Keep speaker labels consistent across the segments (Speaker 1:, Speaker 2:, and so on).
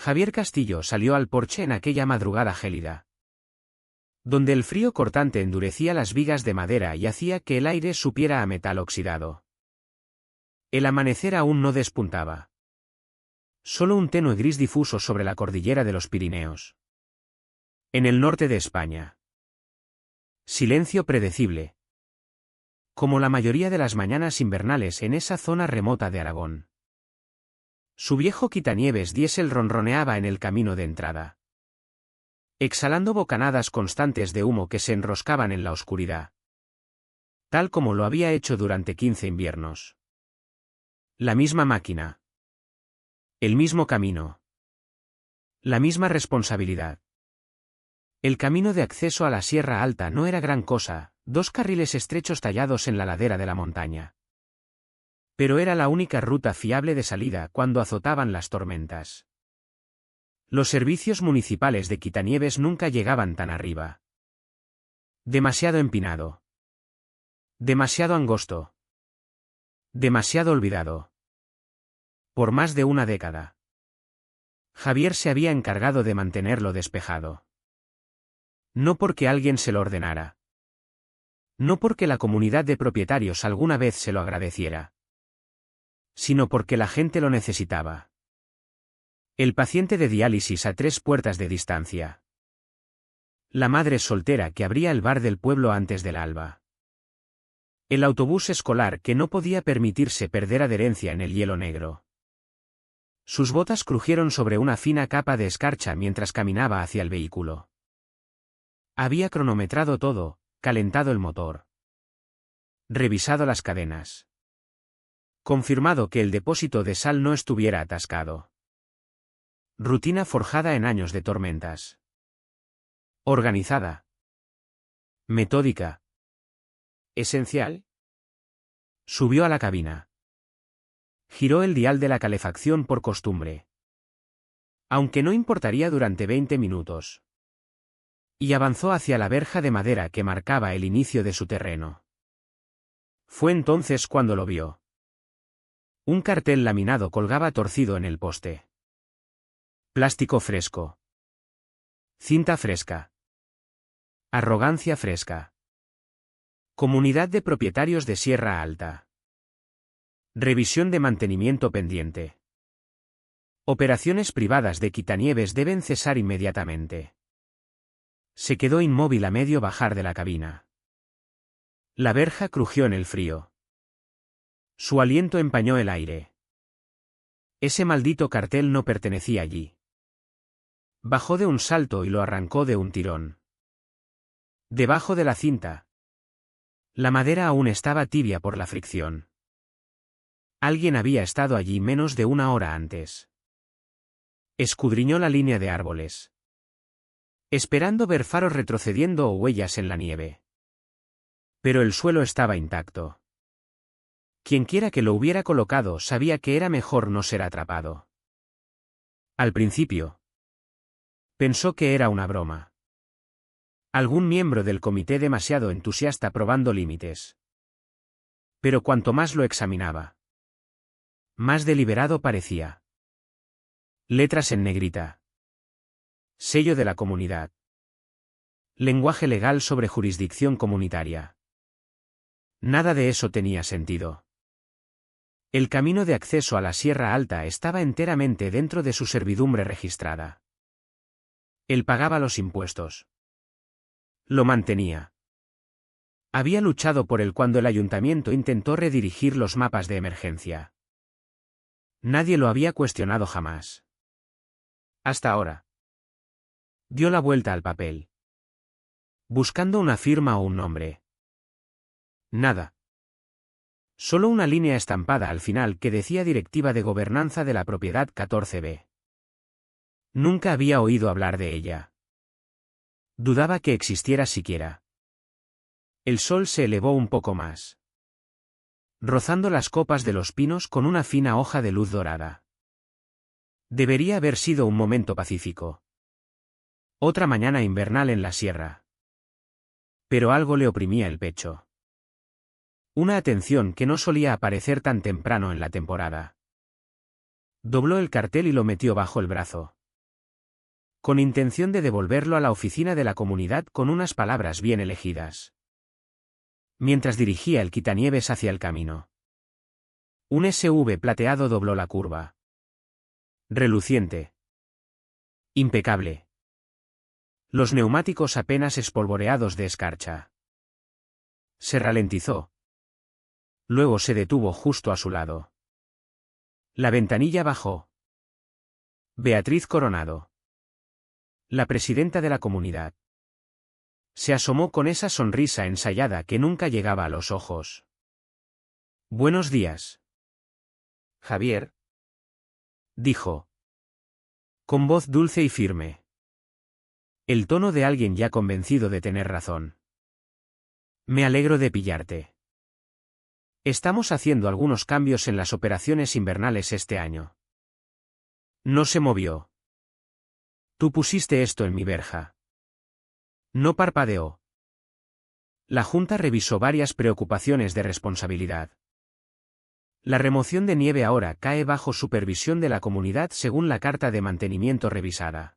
Speaker 1: Javier Castillo salió al porche en aquella madrugada gélida, donde el frío cortante endurecía las vigas de madera y hacía que el aire supiera a metal oxidado. El amanecer aún no despuntaba. Solo un tenue gris difuso sobre la cordillera de los Pirineos. En el norte de España. Silencio predecible. Como la mayoría de las mañanas invernales en esa zona remota de Aragón. Su viejo quitanieves diésel ronroneaba en el camino de entrada, exhalando bocanadas constantes de humo que se enroscaban en la oscuridad, tal como lo había hecho durante 15 inviernos. La misma máquina. El mismo camino. La misma responsabilidad. El camino de acceso a la Sierra Alta no era gran cosa, 2 carriles estrechos tallados en la ladera de la montaña. Pero era la única ruta fiable de salida cuando azotaban las tormentas. Los servicios municipales de quitanieves nunca llegaban tan arriba. Demasiado empinado. Demasiado angosto. Demasiado olvidado. Por más de una década. Javier se había encargado de mantenerlo despejado. No porque alguien se lo ordenara. No porque la comunidad de propietarios alguna vez se lo agradeciera. Sino porque la gente lo necesitaba. El paciente de diálisis a 3 puertas de distancia. La madre soltera que abría el bar del pueblo antes del alba. El autobús escolar que no podía permitirse perder adherencia en el hielo negro. Sus botas crujieron sobre una fina capa de escarcha mientras caminaba hacia el vehículo. Había cronometrado todo, calentado el motor. Revisado las cadenas. Confirmado que el depósito de sal no estuviera atascado. Rutina forjada en años de tormentas. Organizada. Metódica. Esencial. Subió a la cabina. Giró el dial de la calefacción por costumbre. Aunque no importaría durante 20 minutos. Y avanzó hacia la verja de madera que marcaba el inicio de su terreno. Fue entonces cuando lo vio. Un cartel laminado colgaba torcido en el poste. Plástico fresco. Cinta fresca. Arrogancia fresca. Comunidad de propietarios de Sierra Alta. Revisión de mantenimiento pendiente. Operaciones privadas de quitanieves deben cesar inmediatamente. Se quedó inmóvil a medio bajar de la cabina. La verja crujió en el frío. Su aliento empañó el aire. Ese maldito cartel no pertenecía allí. Bajó de un salto y lo arrancó de un tirón. Debajo de la cinta. La madera aún estaba tibia por la fricción. Alguien había estado allí menos de una hora antes. Escudriñó la línea de árboles, esperando ver faros retrocediendo o huellas en la nieve. Pero el suelo estaba intacto. Quienquiera que lo hubiera colocado sabía que era mejor no ser atrapado. Al principio, pensó que era una broma. Algún miembro del comité demasiado entusiasta probando límites. Pero cuanto más lo examinaba, más deliberado parecía. Letras en negrita. Sello de la comunidad. Lenguaje legal sobre jurisdicción comunitaria. Nada de eso tenía sentido. El camino de acceso a la Sierra Alta estaba enteramente dentro de su servidumbre registrada. Él pagaba los impuestos. Lo mantenía. Había luchado por él cuando el ayuntamiento intentó redirigir los mapas de emergencia. Nadie lo había cuestionado jamás. Hasta ahora. Dio la vuelta al papel. Buscando una firma o un nombre. Nada. Solo una línea estampada al final que decía Directiva de Gobernanza de la Propiedad 14B. Nunca había oído hablar de ella. Dudaba que existiera siquiera. El sol se elevó un poco más, rozando las copas de los pinos con una fina hoja de luz dorada. Debería haber sido un momento pacífico. Otra mañana invernal en la sierra. Pero algo le oprimía el pecho. Una atención que no solía aparecer tan temprano en la temporada. Dobló el cartel y lo metió bajo el brazo. con intención de devolverlo a la oficina de la comunidad con unas palabras bien elegidas. Mientras dirigía el quitanieves hacia el camino. Un SUV plateado dobló la curva. Reluciente. Impecable. Los neumáticos apenas espolvoreados de escarcha. Se ralentizó. Luego se detuvo justo a su lado. La ventanilla bajó. Beatriz Coronado. La presidenta de la comunidad. Se asomó con esa sonrisa ensayada que nunca llegaba a los ojos. Buenos días. Javier. Dijo. Con voz dulce y firme. El tono de alguien ya convencido de tener razón. Me alegro de pillarte. Estamos haciendo algunos cambios en las operaciones invernales este año. No se movió. Tú pusiste esto en mi verja. No parpadeó. La Junta revisó varias preocupaciones de responsabilidad. La remoción de nieve ahora cae bajo supervisión de la comunidad según la carta de mantenimiento revisada.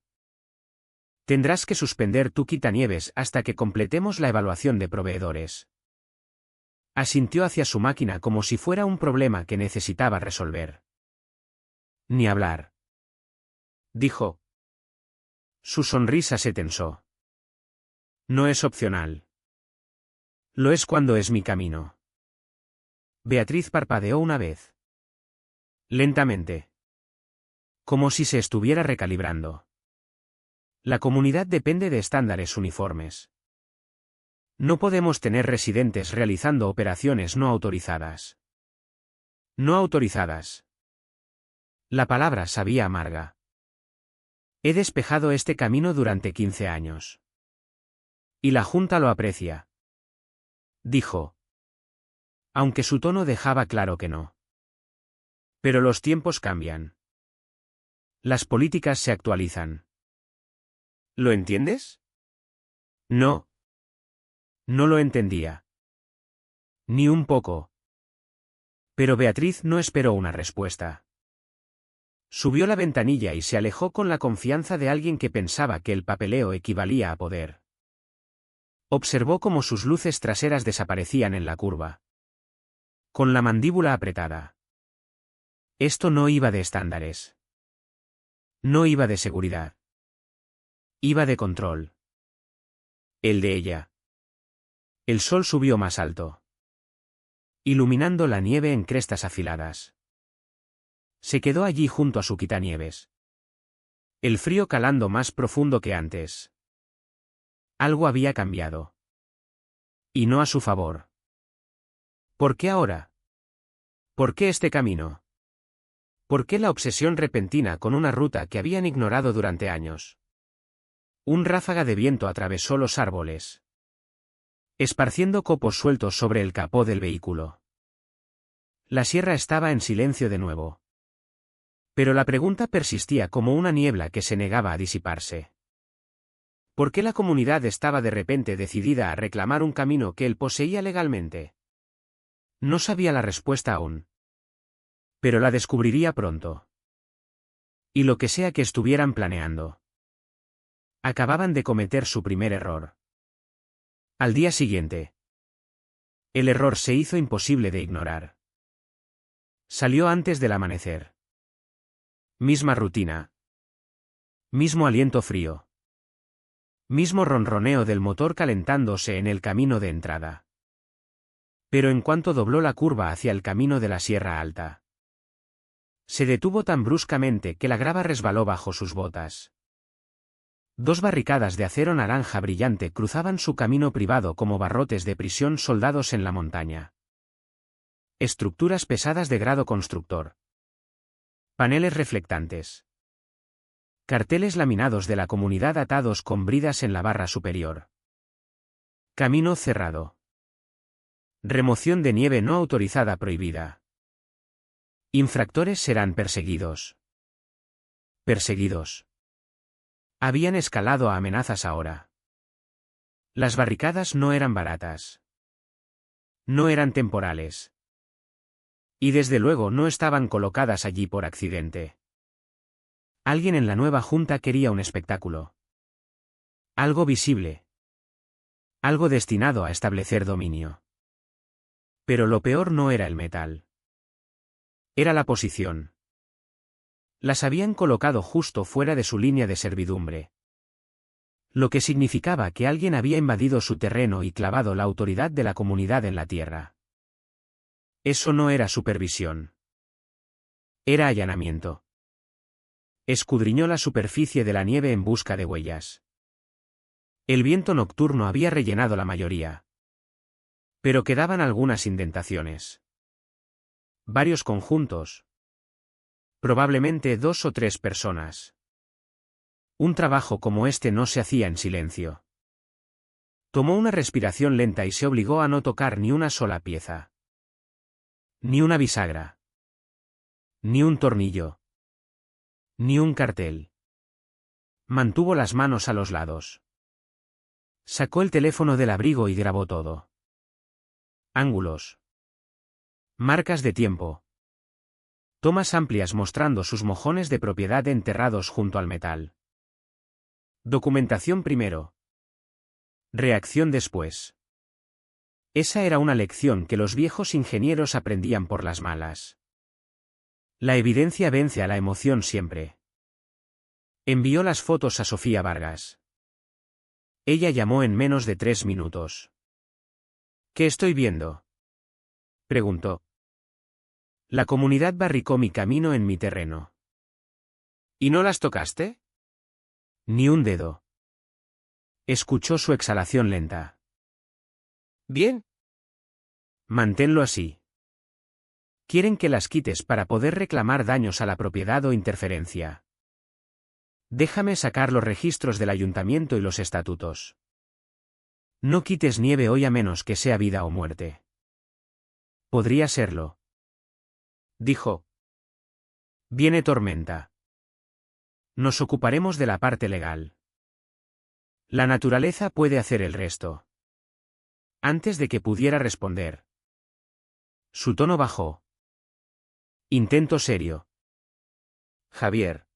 Speaker 1: Tendrás que suspender tu quitanieves hasta que completemos la evaluación de proveedores. Asintió hacia su máquina como si fuera un problema que necesitaba resolver. Ni hablar. Dijo. Su sonrisa se tensó. No es opcional. Lo es cuando es mi camino. Beatriz parpadeó una vez. Lentamente. Como si se estuviera recalibrando. La comunidad depende de estándares uniformes. No podemos tener residentes realizando operaciones no autorizadas. No autorizadas. La palabra sabía amarga. He despejado este camino durante 15 años. Y la Junta lo aprecia. Dijo. Aunque su tono dejaba claro que no. Pero los tiempos cambian. Las políticas se actualizan. ¿Lo entiendes? No. No lo entendía. Ni un poco. Pero Beatriz no esperó una respuesta. Subió la ventanilla y se alejó con la confianza de alguien que pensaba que el papeleo equivalía a poder. Observó cómo sus luces traseras desaparecían en la curva. Con la mandíbula apretada. Esto no iba de estándares. No iba de seguridad. Iba de control. El de ella. El sol subió más alto. Iluminando la nieve en crestas afiladas. Se quedó allí junto a su quitanieves. El frío calando más profundo que antes. Algo había cambiado. Y no a su favor. ¿Por qué ahora? ¿Por qué este camino? ¿Por qué la obsesión repentina con una ruta que habían ignorado durante años? Un ráfaga de viento atravesó los árboles, esparciendo copos sueltos sobre el capó del vehículo. La sierra estaba en silencio de nuevo. Pero la pregunta persistía como una niebla que se negaba a disiparse. ¿Por qué la comunidad estaba de repente decidida a reclamar un camino que él poseía legalmente? No sabía la respuesta aún. Pero la descubriría pronto. Y lo que sea que estuvieran planeando. Acababan de cometer su primer error. Al día siguiente. El error se hizo imposible de ignorar. Salió antes del amanecer. Misma rutina. Mismo aliento frío. Mismo ronroneo del motor calentándose en el camino de entrada. Pero en cuanto dobló la curva hacia el camino de la Sierra Alta, se detuvo tan bruscamente que la grava resbaló bajo sus botas. Dos barricadas de acero naranja brillante cruzaban su camino privado como barrotes de prisión soldados en la montaña. Estructuras pesadas de grado constructor. Paneles reflectantes. Carteles laminados de la comunidad atados con bridas en la barra superior. Camino cerrado. Remoción de nieve no autorizada prohibida. Infractores serán perseguidos. Perseguidos. Habían escalado a amenazas ahora. Las barricadas no eran baratas. No eran temporales. Y desde luego no estaban colocadas allí por accidente. Alguien en la nueva junta quería un espectáculo. Algo visible. Algo destinado a establecer dominio. Pero lo peor no era el metal. Era la posición. Las habían colocado justo fuera de su línea de servidumbre. Lo que significaba que alguien había invadido su terreno y clavado la autoridad de la comunidad en la tierra. Eso no era supervisión. Era allanamiento. Escudriñó la superficie de la nieve en busca de huellas. El viento nocturno había rellenado la mayoría. Pero quedaban algunas indentaciones. Varios conjuntos. Probablemente 2 o 3 personas. Un trabajo como este no se hacía en silencio. Tomó una respiración lenta y se obligó a no tocar ni una sola pieza. Ni una bisagra. Ni un tornillo. Ni un cartel. Mantuvo las manos a los lados. Sacó el teléfono del abrigo y grabó todo. Ángulos. Marcas de tiempo. Tomas amplias mostrando sus mojones de propiedad enterrados junto al metal. Documentación primero. Reacción después. Esa era una lección que los viejos ingenieros aprendían por las malas. La evidencia vence a la emoción siempre. Envió las fotos a Sofía Vargas. Ella llamó en menos de 3 minutos. ¿Qué estoy viendo?, preguntó. La comunidad barricó mi camino en mi terreno. ¿Y no las tocaste? Ni un dedo. Escuchó su exhalación lenta. Bien. Manténlo así. Quieren que las quites para poder reclamar daños a la propiedad o interferencia. Déjame sacar los registros del ayuntamiento y los estatutos. No quites nieve hoy a menos que sea vida o muerte. Podría serlo, dijo. Viene tormenta. Nos ocuparemos de la parte legal. La naturaleza puede hacer el resto. Antes de que pudiera responder, su tono bajó. Intento serio. Javier.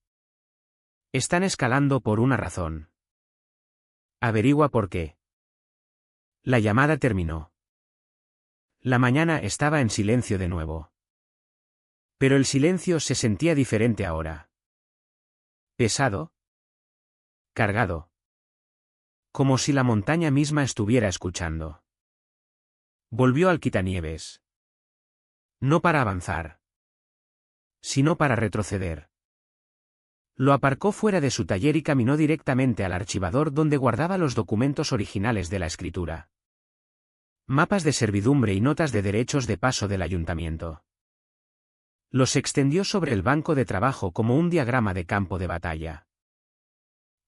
Speaker 1: Están escalando por una razón. Averigua por qué. La llamada terminó. La mañana estaba en silencio de nuevo. Pero el silencio se sentía diferente ahora. Pesado. Cargado. Como si la montaña misma estuviera escuchando. Volvió al quitanieves. No para avanzar, sino para retroceder. Lo aparcó fuera de su taller y caminó directamente al archivador donde guardaba los documentos originales de la escritura. Mapas de servidumbre y notas de derechos de paso del ayuntamiento. Los extendió sobre el banco de trabajo como un diagrama de campo de batalla.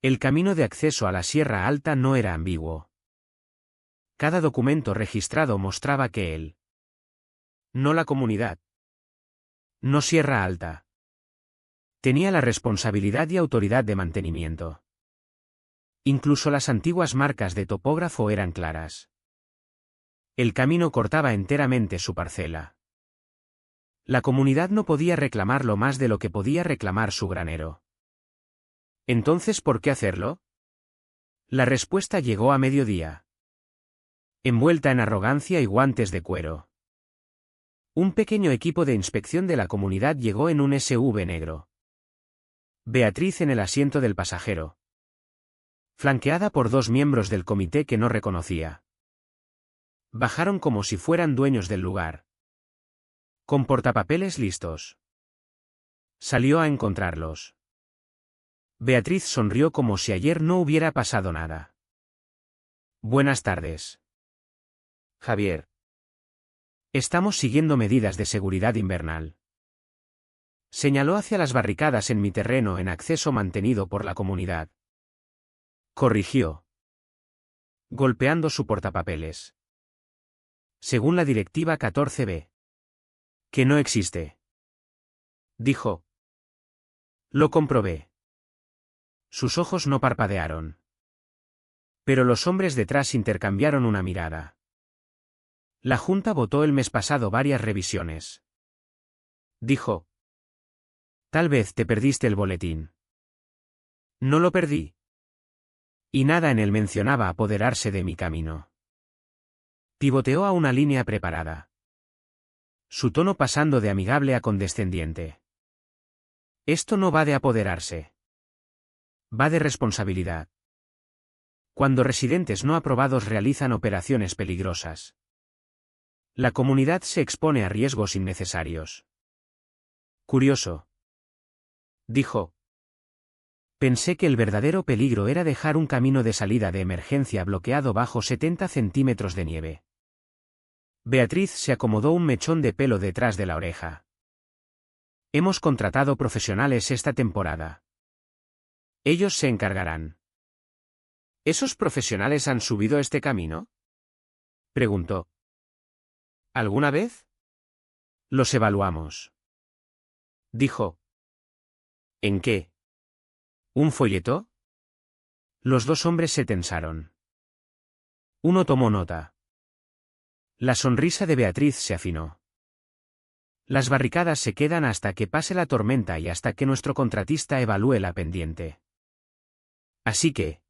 Speaker 1: El camino de acceso a la Sierra Alta no era ambiguo. Cada documento registrado mostraba que él. No la comunidad. No Sierra Alta. Tenía la responsabilidad y autoridad de mantenimiento. Incluso las antiguas marcas de topógrafo eran claras. El camino cortaba enteramente su parcela. La comunidad no podía reclamarlo más de lo que podía reclamar su granero. Entonces, ¿por qué hacerlo? La respuesta llegó a mediodía. Envuelta en arrogancia y guantes de cuero. Un pequeño equipo de inspección de la comunidad llegó en un SUV negro. Beatriz en el asiento del pasajero. Flanqueada por 2 miembros del comité que no reconocía. Bajaron como si fueran dueños del lugar. Con portapapeles listos. Salió a encontrarlos. Beatriz sonrió como si ayer no hubiera pasado nada. Buenas tardes. Javier. Estamos siguiendo medidas de seguridad invernal. Señaló hacia las barricadas en mi terreno en acceso mantenido por la comunidad. Corrigió. Golpeando su portapapeles. Según la directiva 14B. Que no existe. Dijo. Lo comprobé. Sus ojos no parpadearon. Pero los hombres detrás intercambiaron una mirada. La Junta votó el mes pasado varias revisiones. Dijo. Tal vez te perdiste el boletín. No lo perdí. Y nada en él mencionaba apoderarse de mi camino. Pivoteó a una línea preparada. Su tono pasando de amigable a condescendiente. Esto no va de apoderarse. Va de responsabilidad. Cuando residentes no aprobados realizan operaciones peligrosas, la comunidad se expone a riesgos innecesarios. Curioso. Dijo. Pensé que el verdadero peligro era dejar un camino de salida de emergencia bloqueado bajo 70 centímetros de nieve. Beatriz se acomodó un mechón de pelo detrás de la oreja. Hemos contratado profesionales esta temporada. Ellos se encargarán. ¿Esos profesionales han subido este camino? Preguntó. ¿Alguna vez? Los evaluamos. Dijo. ¿En qué? ¿Un folleto? Los dos hombres se tensaron. Uno tomó nota. La sonrisa de Beatriz se afinó. Las barricadas se quedan hasta que pase la tormenta y hasta que nuestro contratista evalúe la pendiente. Así que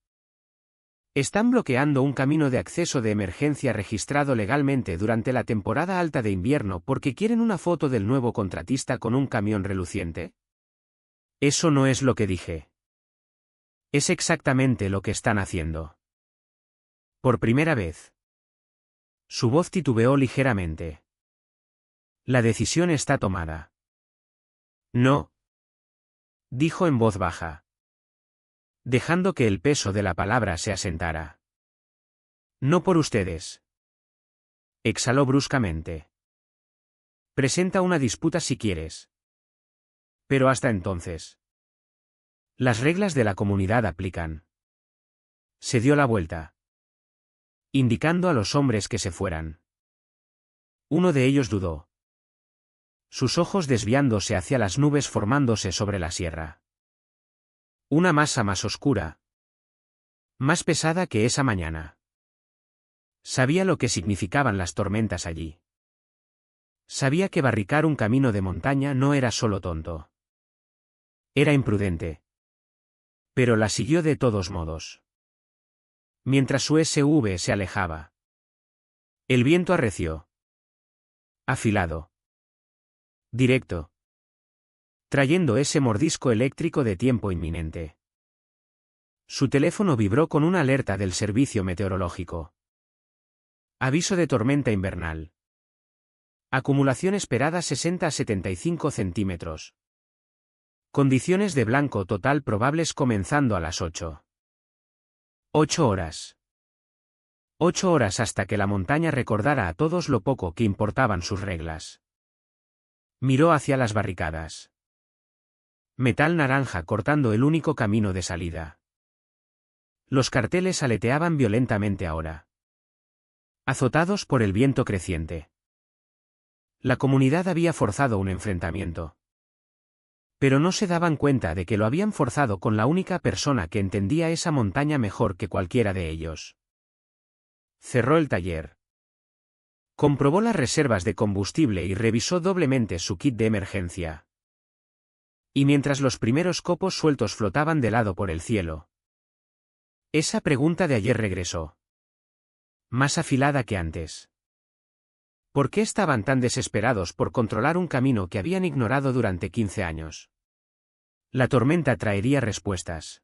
Speaker 1: están bloqueando un camino de acceso de emergencia registrado legalmente durante la temporada alta de invierno porque quieren una foto del nuevo contratista con un camión reluciente. Eso no es lo que dije. Es exactamente lo que están haciendo. Por primera vez. Su voz titubeó ligeramente. La decisión está tomada. No. Dijo en voz baja, dejando que el peso de la palabra se asentara. No por ustedes. Exhaló bruscamente. Presenta una disputa si quieres. Pero hasta entonces. Las reglas de la comunidad aplican. Se dio la vuelta, indicando a los hombres que se fueran. Uno de ellos dudó, sus ojos desviándose hacia las nubes formándose sobre la sierra. Una masa más oscura, más pesada que esa mañana. Sabía lo que significaban las tormentas allí. Sabía que barricar un camino de montaña no era solo tonto. Era imprudente. Pero la siguió de todos modos. Mientras su SUV se alejaba, el viento arreció. Afilado. Directo. Trayendo ese mordisco eléctrico de tiempo inminente. Su teléfono vibró con una alerta del servicio meteorológico. Aviso de tormenta invernal. Acumulación esperada 60 a 75 centímetros. Condiciones de blanco total probables comenzando a las 8. 8 horas. 8 horas hasta que la montaña recordara a todos lo poco que importaban sus reglas. Miró hacia las barricadas. Metal naranja cortando el único camino de salida. Los carteles aleteaban violentamente ahora, azotados por el viento creciente. La comunidad había forzado un enfrentamiento. Pero no se daban cuenta de que lo habían forzado con la única persona que entendía esa montaña mejor que cualquiera de ellos. Cerró el taller. Comprobó las reservas de combustible y revisó doblemente su kit de emergencia. Y mientras los primeros copos sueltos flotaban de lado por el cielo, esa pregunta de ayer regresó. Más afilada que antes. ¿Por qué estaban tan desesperados por controlar un camino que habían ignorado durante 15 años? La tormenta traería respuestas.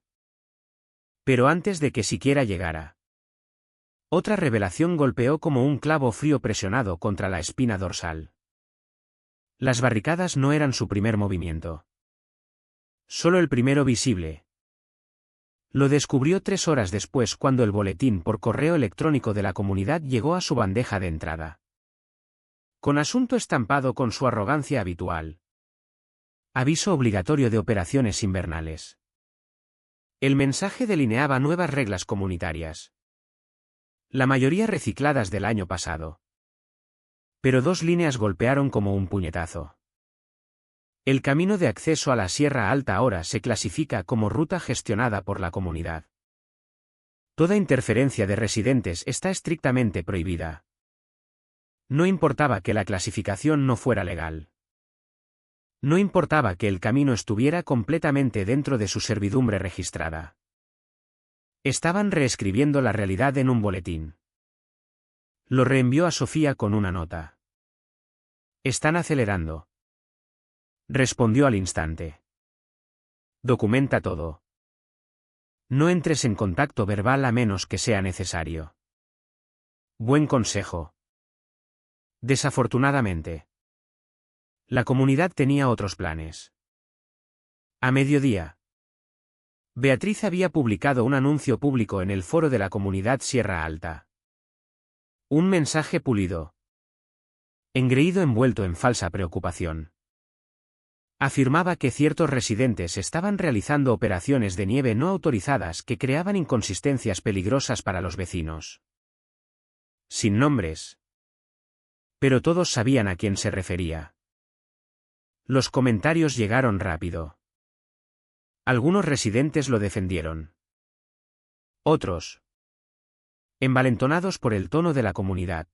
Speaker 1: Pero antes de que siquiera llegara, otra revelación golpeó como un clavo frío presionado contra la espina dorsal. Las barricadas no eran su primer movimiento. Solo el primero visible. Lo descubrió 3 horas después cuando el boletín por correo electrónico de la comunidad llegó a su bandeja de entrada. Con asunto estampado con su arrogancia habitual. Aviso obligatorio de operaciones invernales. El mensaje delineaba nuevas reglas comunitarias. La mayoría recicladas del año pasado. Pero 2 líneas golpearon como un puñetazo. El camino de acceso a la Sierra Alta ahora se clasifica como ruta gestionada por la comunidad. Toda interferencia de residentes está estrictamente prohibida. No importaba que la clasificación no fuera legal. No importaba que el camino estuviera completamente dentro de su servidumbre registrada. Estaban reescribiendo la realidad en un boletín. Lo reenvió a Sofía con una nota. Están acelerando. Respondió al instante. Documenta todo. No entres en contacto verbal a menos que sea necesario. Buen consejo. Desafortunadamente, la comunidad tenía otros planes. A mediodía, Beatriz había publicado un anuncio público en el foro de la comunidad Sierra Alta. Un mensaje pulido, engreído envuelto en falsa preocupación. Afirmaba que ciertos residentes estaban realizando operaciones de nieve no autorizadas que creaban inconsistencias peligrosas para los vecinos. Sin nombres. Pero todos sabían a quién se refería. Los comentarios llegaron rápido. Algunos residentes lo defendieron. Otros, envalentonados por el tono de la comunidad,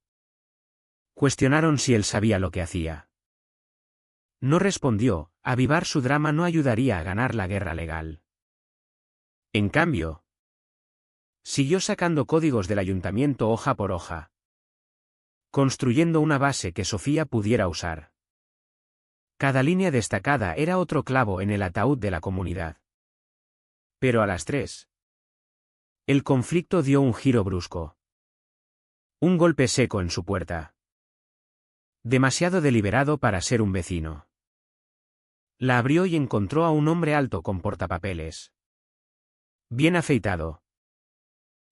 Speaker 1: cuestionaron si él sabía lo que hacía. No respondió, avivar su drama no ayudaría a ganar la guerra legal. En cambio, siguió sacando códigos del ayuntamiento hoja por hoja, construyendo una base que Sofía pudiera usar. Cada línea destacada era otro clavo en el ataúd de la comunidad. Pero a las 3. El conflicto dio un giro brusco. Un golpe seco en su puerta. Demasiado deliberado para ser un vecino. La abrió y encontró a un hombre alto con portapapeles. Bien afeitado.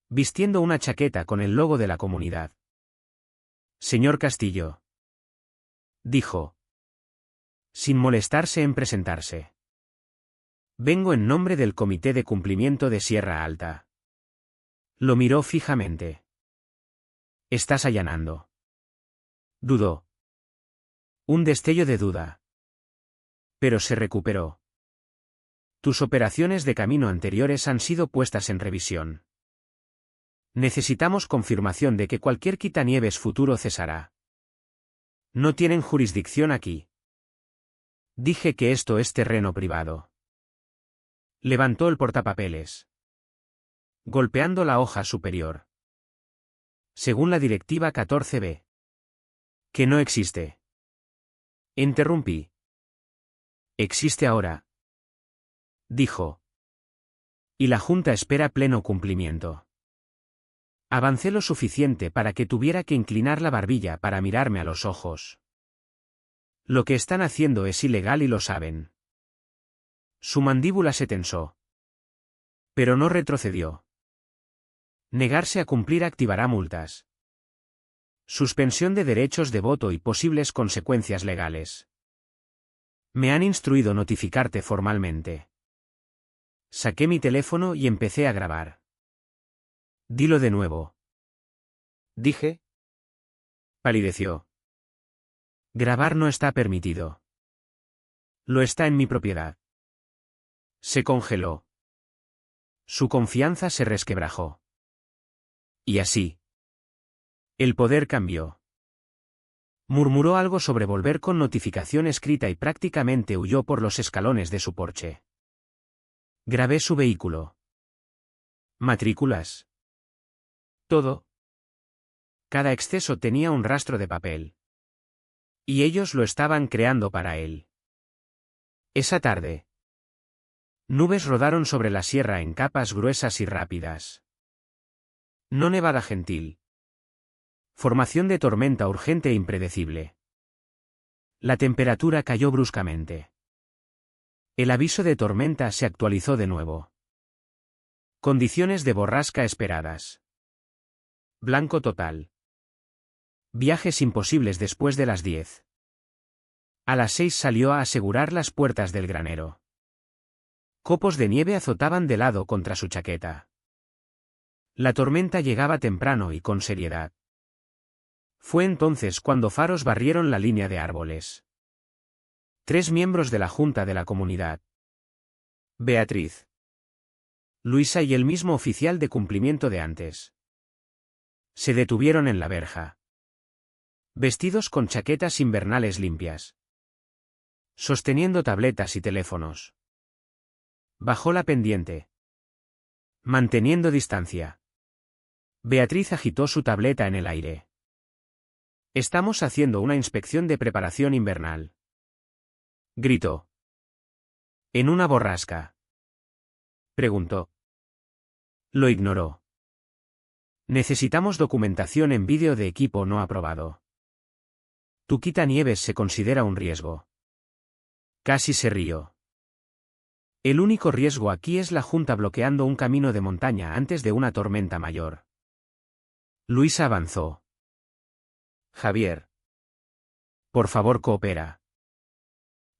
Speaker 1: Vistiendo una chaqueta con el logo de la comunidad. Señor Castillo. Dijo. Sin molestarse en presentarse. Vengo en nombre del Comité de Cumplimiento de Sierra Alta. Lo miró fijamente. Estás allanando. Dudó. Un destello de duda. Pero se recuperó. Tus operaciones de camino anteriores han sido puestas en revisión. Necesitamos confirmación de que cualquier quitanieves futuro cesará. No tienen jurisdicción aquí. Dije que esto es terreno privado. Levantó el portapapeles, golpeando la hoja superior. Según la directiva 14b. Que no existe. Interrumpí. Existe ahora. Dijo. Y la Junta espera pleno cumplimiento. Avancé lo suficiente para que tuviera que inclinar la barbilla para mirarme a los ojos. Lo que están haciendo es ilegal y lo saben. Su mandíbula se tensó. Pero no retrocedió. Negarse a cumplir activará multas. Suspensión de derechos de voto y posibles consecuencias legales. Me han instruido notificarte formalmente. Saqué mi teléfono y empecé a grabar. Dilo de nuevo. Dije. Palideció. Grabar no está permitido. Lo está en mi propiedad. Se congeló. Su confianza se resquebrajó. Y así. El poder cambió. Murmuró algo sobre volver con notificación escrita y prácticamente huyó por los escalones de su porche. Grabé su vehículo. Matrículas. Todo. Cada exceso tenía un rastro de papel. Y ellos lo estaban creando para él. Esa tarde. Nubes rodaron sobre la sierra en capas gruesas y rápidas. No nevada gentil. Formación de tormenta urgente e impredecible. La temperatura cayó bruscamente. El aviso de tormenta se actualizó de nuevo. Condiciones de borrasca esperadas. Blanco total. Viajes imposibles después de las 10. A las 6 salió a asegurar las puertas del granero. Copos de nieve azotaban de lado contra su chaqueta. La tormenta llegaba temprano y con seriedad. Fue entonces cuando faros barrieron la línea de árboles. 3 miembros de la Junta de la Comunidad. Beatriz. Luisa y el mismo oficial de cumplimiento de antes. Se detuvieron en la verja. Vestidos con chaquetas invernales limpias. sosteniendo tabletas y teléfonos. Bajó la pendiente, manteniendo distancia. Beatriz agitó su tableta en el aire. Estamos haciendo una inspección de preparación invernal. Gritó. ¿En una borrasca? Preguntó. Lo ignoró. Necesitamos documentación en vídeo de equipo no aprobado. Tu quitanieves se considera un riesgo. Casi se rió. El único riesgo aquí es la Junta bloqueando un camino de montaña antes de una tormenta mayor. Luisa avanzó. Javier. Por favor, coopera.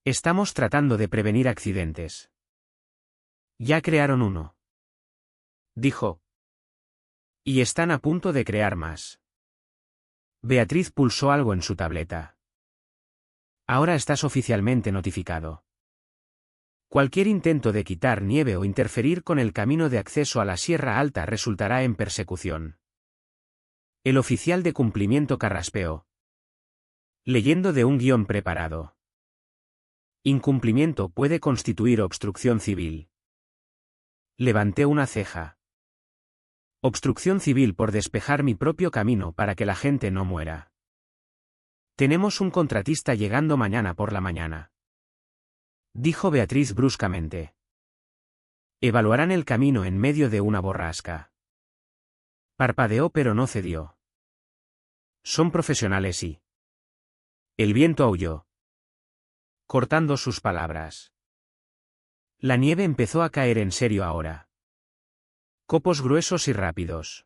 Speaker 1: Estamos tratando de prevenir accidentes. Ya crearon uno. Dijo. Y están a punto de crear más. Beatriz pulsó algo en su tableta. Ahora estás oficialmente notificado. Cualquier intento de quitar nieve o interferir con el camino de acceso a la Sierra Alta resultará en persecución. El oficial de cumplimiento carraspeó. Leyendo de un guión preparado. Incumplimiento puede constituir obstrucción civil. Levanté una ceja. Obstrucción civil por despejar mi propio camino para que la gente no muera. Tenemos un contratista llegando mañana por la mañana. Dijo Beatriz bruscamente. Evaluarán el camino en medio de una borrasca. Parpadeó pero no cedió. Son profesionales y... El viento aulló, cortando sus palabras. La nieve empezó a caer en serio ahora. Copos gruesos y rápidos.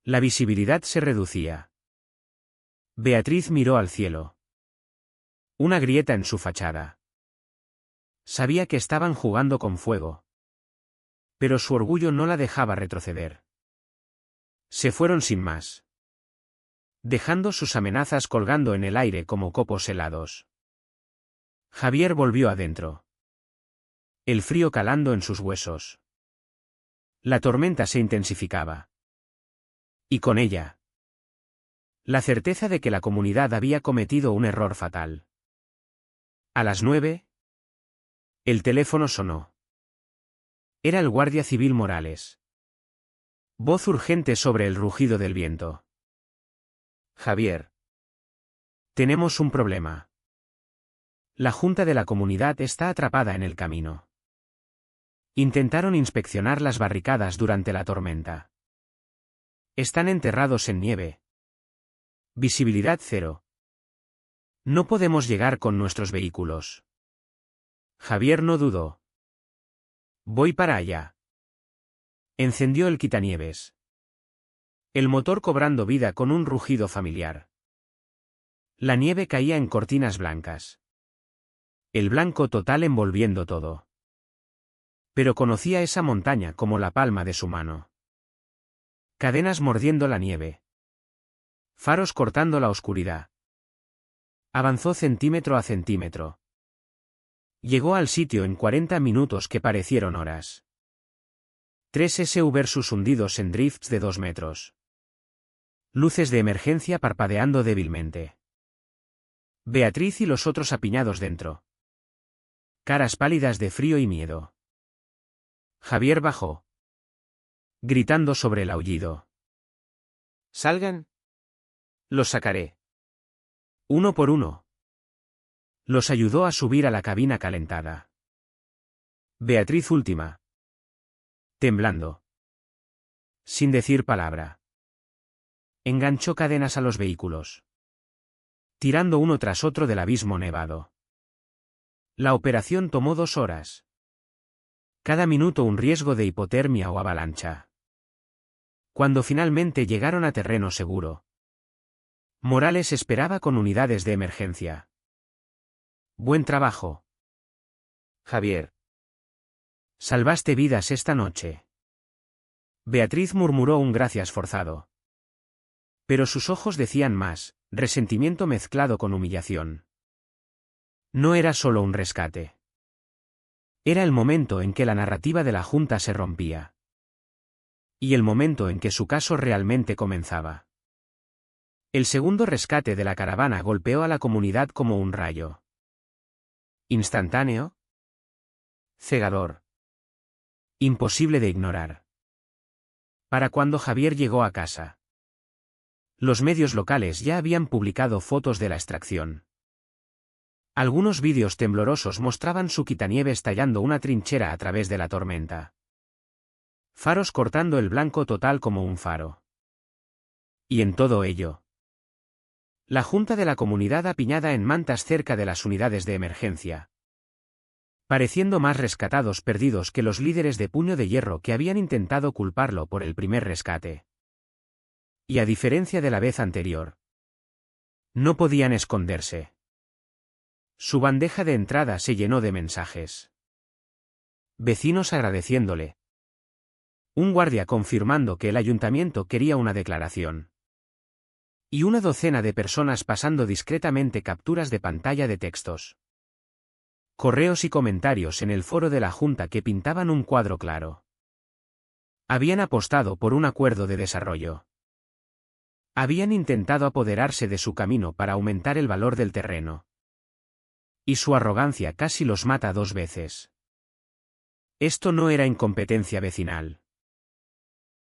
Speaker 1: La visibilidad se reducía. Beatriz miró al cielo. Una grieta en su fachada. Sabía que estaban jugando con fuego. Pero su orgullo no la dejaba retroceder. Se fueron sin más, dejando sus amenazas colgando en el aire como copos helados. Javier volvió adentro. El frío calando en sus huesos. La tormenta se intensificaba. Y con ella, la certeza de que la comunidad había cometido un error fatal. A las 9, el teléfono sonó. Era el guardia civil Morales. Voz urgente sobre el rugido del viento. Javier. Tenemos un problema. La junta de la comunidad está atrapada en el camino. Intentaron inspeccionar las barricadas durante la tormenta. Están enterrados en nieve. Visibilidad cero. No podemos llegar con nuestros vehículos. Javier no dudó. Voy para allá. Encendió el quitanieves. El motor cobrando vida con un rugido familiar. La nieve caía en cortinas blancas. El blanco total envolviendo todo. Pero conocía esa montaña como la palma de su mano. Cadenas mordiendo la nieve. Faros cortando la oscuridad. Avanzó centímetro a centímetro. Llegó al sitio en 40 minutos que parecieron horas. 3 SUVs hundidos en drifts de 2 metros. Luces de emergencia parpadeando débilmente. Beatriz y los otros apiñados dentro. Caras pálidas de frío y miedo. Javier bajó, gritando sobre el aullido. ¿Salgan? Los sacaré. Uno por uno. Los ayudó a subir a la cabina calentada. Beatriz última. Temblando. Sin decir palabra. Enganchó cadenas a los vehículos. Tirando uno tras otro del abismo nevado. La operación tomó 2 horas. Cada minuto un riesgo de hipotermia o avalancha. Cuando finalmente llegaron a terreno seguro, Morales esperaba con unidades de emergencia. Buen trabajo, Javier. Salvaste vidas esta noche. Beatriz murmuró un gracias forzado. Pero sus ojos decían más, resentimiento mezclado con humillación. No era solo un rescate. Era el momento en que la narrativa de la Junta se rompía. Y el momento en que su caso realmente comenzaba. El segundo rescate de la caravana golpeó a la comunidad como un rayo. Instantáneo. Cegador. Imposible de ignorar. Para cuando Javier llegó a casa, los medios locales ya habían publicado fotos de la extracción. Algunos vídeos temblorosos mostraban su quitanieves tallando una trinchera a través de la tormenta. Faros cortando el blanco total como un faro. Y en todo ello, la junta de la comunidad apiñada en mantas cerca de las unidades de emergencia, pareciendo más rescatados perdidos que los líderes de puño de hierro que habían intentado culparlo por el primer rescate. Y a diferencia de la vez anterior, no podían esconderse. Su bandeja de entrada se llenó de mensajes. Vecinos agradeciéndole. Un guardia confirmando que el ayuntamiento quería una declaración. Y una docena de personas pasando discretamente capturas de pantalla de textos. Correos y comentarios en el foro de la Junta que pintaban un cuadro claro. Habían apostado por un acuerdo de desarrollo. Habían intentado apoderarse de su camino para aumentar el valor del terreno. Y su arrogancia casi los mata 2 veces. Esto no era incompetencia vecinal.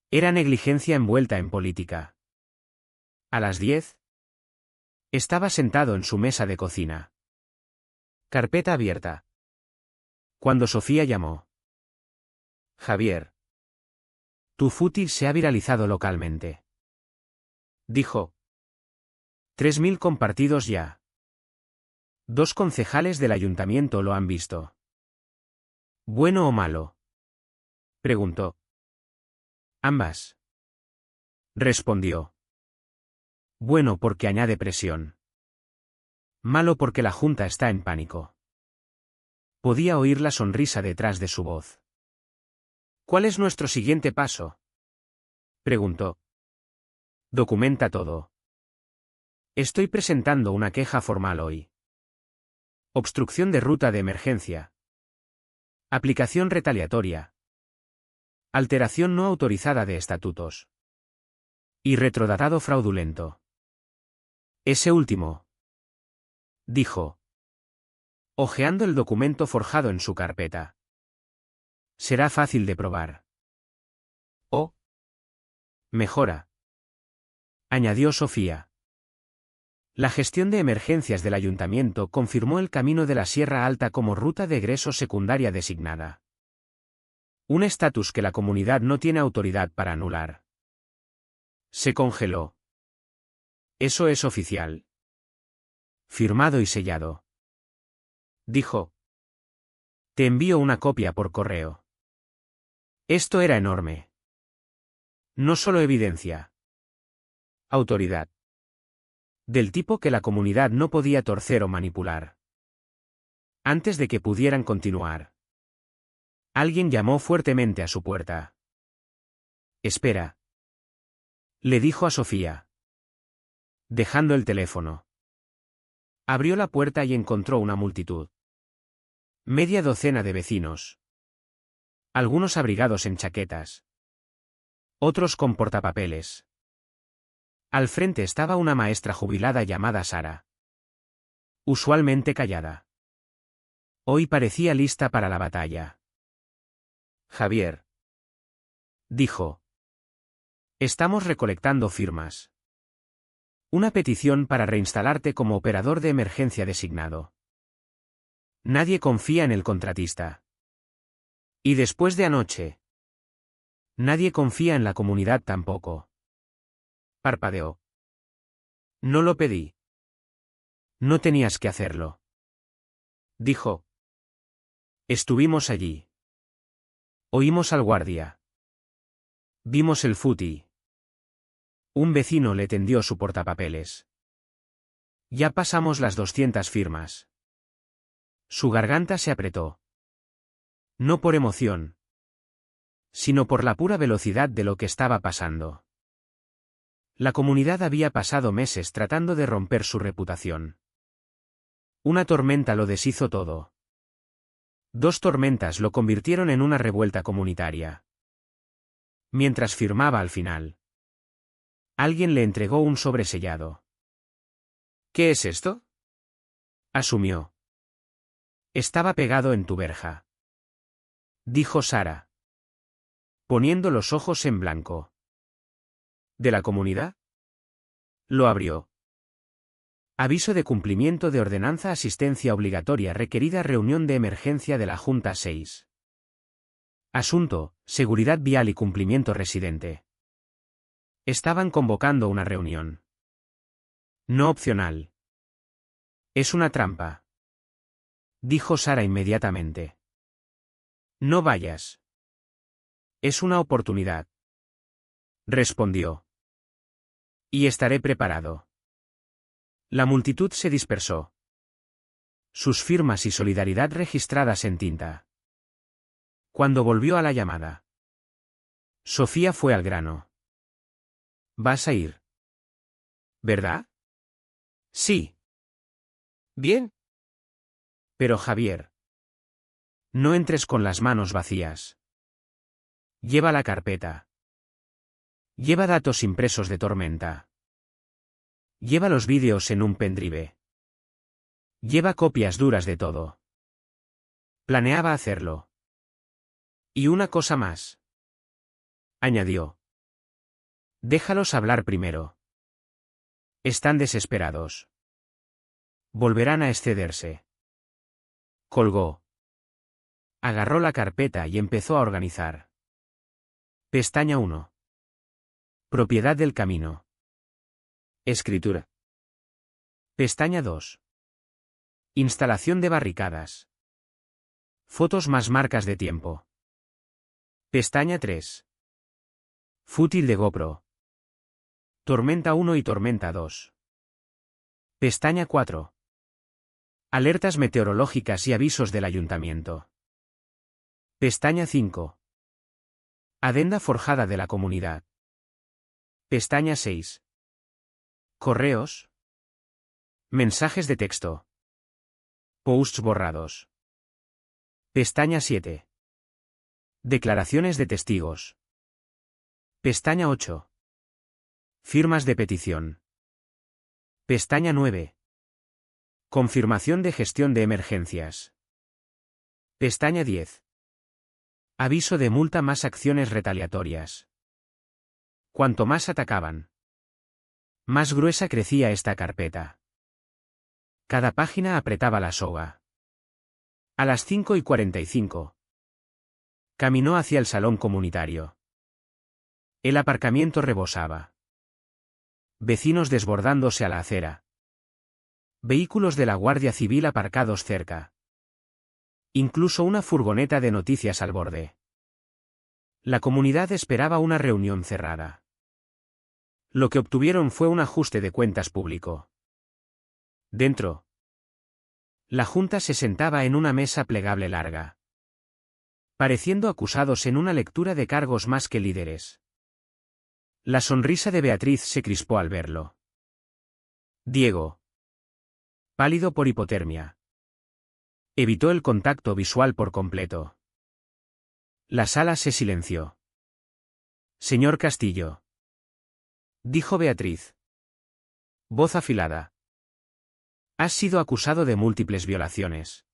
Speaker 1: Era negligencia envuelta en política. A las 10. Estaba sentado en su mesa de cocina. Carpeta abierta. Cuando Sofía llamó. Javier. Tu footage se ha viralizado localmente. Dijo. 3000 compartidos ya. 2 concejales del ayuntamiento lo han visto. ¿Bueno o malo? Preguntó. Ambas. Respondió. Bueno porque añade presión. Malo porque la Junta está en pánico. Podía oír la sonrisa detrás de su voz. ¿Cuál es nuestro siguiente paso? Preguntó. Documenta todo. Estoy presentando una queja formal hoy. Obstrucción de ruta de emergencia. Aplicación retaliatoria. Alteración no autorizada de estatutos. Y retrodatado fraudulento. Ese último. Dijo. Hojeando el documento forjado en su carpeta. Será fácil de probar. Oh. Mejora. Añadió Sofía. La gestión de emergencias del ayuntamiento confirmó el camino de la Sierra Alta como ruta de egreso secundaria designada. Un estatus que la comunidad no tiene autoridad para anular. Se congeló. Eso es oficial. Firmado y sellado. Dijo. Te envío una copia por correo. Esto era enorme. No solo evidencia. Autoridad. Del tipo que la comunidad no podía torcer o manipular. Antes de que pudieran continuar. Alguien llamó fuertemente a su puerta. Espera. Le dijo a Sofía. Dejando el teléfono. Abrió la puerta y encontró una multitud. Media docena de vecinos. Algunos abrigados en chaquetas. Otros con portapapeles. Al frente estaba una maestra jubilada llamada Sara. Usualmente callada. Hoy parecía lista para la batalla. Javier. Dijo. Estamos recolectando firmas. Una petición para reinstalarte como operador de emergencia designado. Nadie confía en el contratista. Y después de anoche. Nadie confía en la comunidad tampoco. Parpadeó. No lo pedí. No tenías que hacerlo. Dijo. Estuvimos allí. Oímos al guardia. Vimos el footy. Un vecino le tendió su portapapeles. Ya pasamos las 200 firmas. Su garganta se apretó. No por emoción, sino por la pura velocidad de lo que estaba pasando. La comunidad había pasado meses tratando de romper su reputación. Una tormenta lo deshizo todo. 2 tormentas lo convirtieron en una revuelta comunitaria. Mientras firmaba al final, alguien le entregó un sobre sellado. ¿Qué es esto? Asumió. Estaba pegado en tu verja, dijo Sara, poniendo los ojos en blanco. ¿De la comunidad? Lo abrió. Aviso de cumplimiento de ordenanza asistencia obligatoria requerida reunión de emergencia de la Junta 6. Asunto, seguridad vial y cumplimiento residente. Estaban convocando una reunión. No opcional. Es una trampa, dijo Sara inmediatamente. No vayas. Es una oportunidad, respondió. Y estaré preparado. La multitud se dispersó. Sus firmas y solidaridad registradas en tinta. Cuando volvió a la llamada, Sofía fue al grano. ¿Vas a ir? ¿Verdad? Sí. Bien. Pero Javier, no entres con las manos vacías. Lleva la carpeta. Lleva datos impresos de Tormenta. Lleva los vídeos en un pendrive. Lleva copias duras de todo. Planeaba hacerlo. Y una cosa más, añadió. Déjalos hablar primero. Están desesperados. Volverán a excederse. Colgó. Agarró la carpeta y empezó a organizar. Pestaña 1. Propiedad del camino. Escritura. Pestaña 2. Instalación de barricadas. Fotos más marcas de tiempo. Pestaña 3. Fútil de GoPro. Tormenta 1 y Tormenta 2. Pestaña 4. Alertas meteorológicas y avisos del ayuntamiento. Pestaña 5. Adenda forjada de la comunidad. Pestaña 6. Correos. Mensajes de texto. Posts borrados. Pestaña 7. Declaraciones de testigos. Pestaña 8. Firmas de petición. Pestaña 9. Confirmación de gestión de emergencias. Pestaña 10. Aviso de multa más acciones retaliatorias. Cuanto más atacaban, más gruesa crecía esta carpeta. Cada página apretaba la soga. A las 5:45. Caminó hacia el salón comunitario. El aparcamiento rebosaba. Vecinos desbordándose a la acera. Vehículos de la Guardia Civil aparcados cerca. Incluso una furgoneta de noticias al borde. La comunidad esperaba una reunión cerrada. Lo que obtuvieron fue un ajuste de cuentas público. Dentro. La Junta se sentaba en una mesa plegable larga, pareciendo acusados en una lectura de cargos más que líderes. La sonrisa de Beatriz se crispó al verlo. Diego, pálido por hipotermia, evitó el contacto visual por completo. La sala se silenció. Señor Castillo, dijo Beatriz. Voz afilada. Has sido acusado de múltiples violaciones,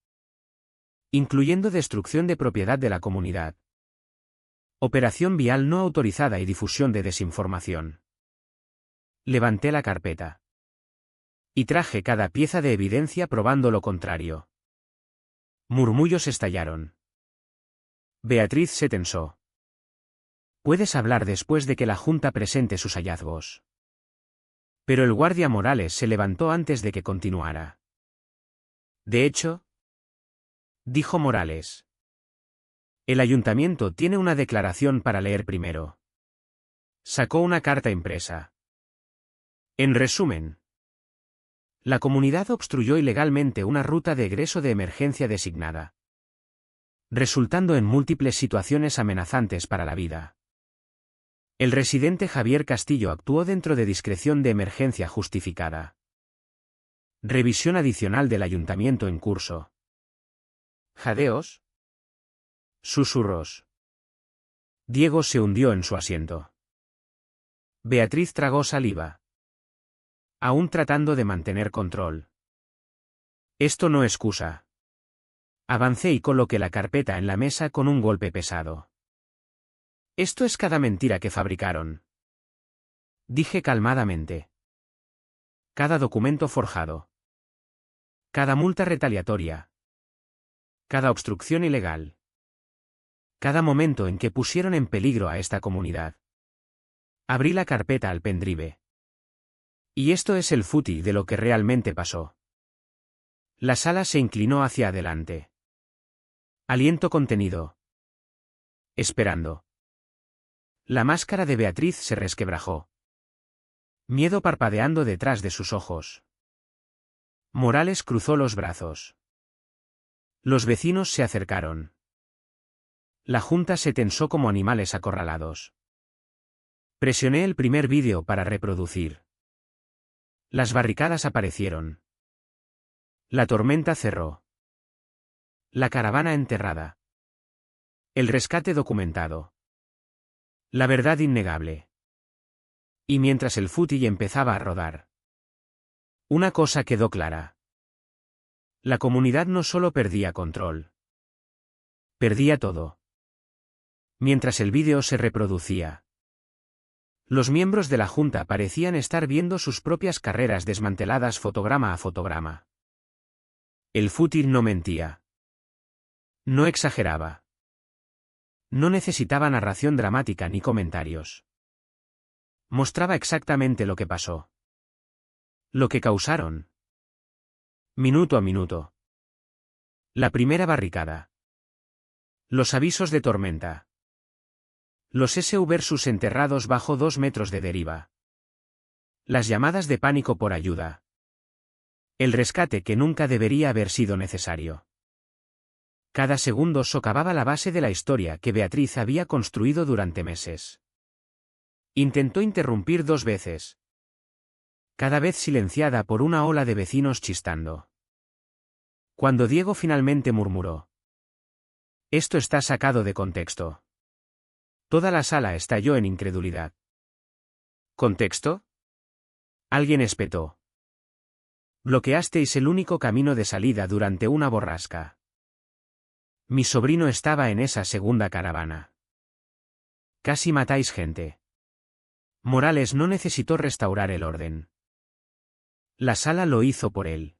Speaker 1: incluyendo destrucción de propiedad de la comunidad, operación vial no autorizada y difusión de desinformación. Levanté la carpeta y traje cada pieza de evidencia probando lo contrario. Murmullos estallaron. Beatriz se tensó. Puedes hablar después de que la Junta presente sus hallazgos. Pero el guardia Morales se levantó antes de que continuara. De hecho, dijo Morales, el ayuntamiento tiene una declaración para leer primero. Sacó una carta impresa. En resumen, la comunidad obstruyó ilegalmente una ruta de egreso de emergencia designada, resultando en múltiples situaciones amenazantes para la vida. El residente Javier Castillo actuó dentro de discreción de emergencia justificada. Revisión adicional del ayuntamiento en curso. ¿Jadeos? Susurros. Diego se hundió en su asiento. Beatriz tragó saliva, aún tratando de mantener control. Esto no excusa. Avancé y coloqué la carpeta en la mesa con un golpe pesado. Esto es cada mentira que fabricaron. Dije calmadamente. Cada documento forjado. Cada multa retaliatoria. Cada obstrucción ilegal. Cada momento en que pusieron en peligro a esta comunidad. Abrí la carpeta al pendrive. Y esto es el footage de lo que realmente pasó. La sala se inclinó hacia adelante. Aliento contenido. Esperando. La máscara de Beatriz se resquebrajó. Miedo parpadeando detrás de sus ojos. Morales cruzó los brazos. Los vecinos se acercaron. La junta se tensó como animales acorralados. Presioné el primer vídeo para reproducir. Las barricadas aparecieron. La tormenta cerró. La caravana enterrada. El rescate documentado. La verdad innegable. Y mientras el footage empezaba a rodar, una cosa quedó clara. La comunidad no solo perdía control. Perdía todo. Mientras el vídeo se reproducía, los miembros de la junta parecían estar viendo sus propias carreras desmanteladas fotograma a fotograma. El footage no mentía. No exageraba. No necesitaba narración dramática ni comentarios. Mostraba exactamente lo que pasó. Lo que causaron. Minuto a minuto. La primera barricada. Los avisos de tormenta. Los SU-versus enterrados bajo 2 metros de deriva. Las llamadas de pánico por ayuda. El rescate que nunca debería haber sido necesario. Cada segundo socavaba la base de la historia que Beatriz había construido durante meses. Intentó interrumpir 2 veces. Cada vez silenciada por una ola de vecinos chistando. Cuando Diego finalmente murmuró: «Esto está sacado de contexto». Toda la sala estalló en incredulidad. ¿Contexto? Alguien espetó. Bloqueasteis el único camino de salida durante una borrasca. Mi sobrino estaba en esa segunda caravana. Casi matáis gente. Morales no necesitó restaurar el orden. La sala lo hizo por él.